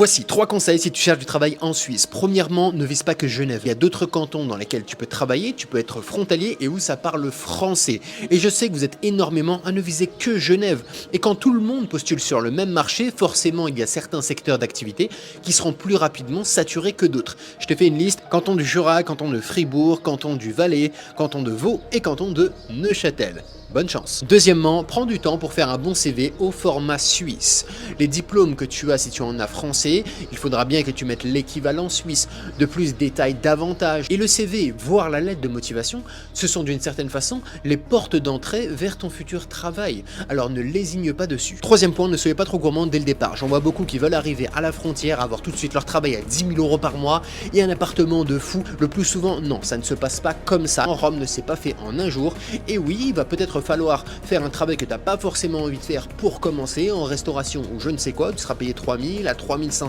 Voici 3 conseils si tu cherches du travail en Suisse. Premièrement, ne vise pas que Genève. Il y a d'autres cantons dans lesquels tu peux travailler, tu peux être frontalier et où ça parle français. Et je sais que vous êtes énormément à ne viser que Genève. Et quand tout le monde postule sur le même marché, forcément il y a certains secteurs d'activité qui seront plus rapidement saturés que d'autres. Je te fais une liste: canton du Jura, canton de Fribourg, canton du Valais, canton de Vaud et canton de Neuchâtel. Bonne chance. Deuxièmement, prends du temps pour faire un bon CV au format suisse. Les diplômes que tu as, si tu en as français, il faudra bien que tu mettes l'équivalent suisse. De plus, détaille davantage. Et le CV, voire la lettre de motivation, ce sont d'une certaine façon les portes d'entrée vers ton futur travail. Alors ne lésigne pas dessus. Troisième point, ne soyez pas trop gourmand dès le départ. J'en vois beaucoup qui veulent arriver à la frontière, avoir tout de suite leur travail à 10 000 € par mois et un appartement de fou. Le plus souvent, non, ça ne se passe pas comme ça. En Rome ne s'est pas fait en un jour. Et oui, il va peut-être falloir faire un travail que tu n'as pas forcément envie de faire pour commencer, en restauration ou je ne sais quoi. Tu seras payé 3 000 à 3 500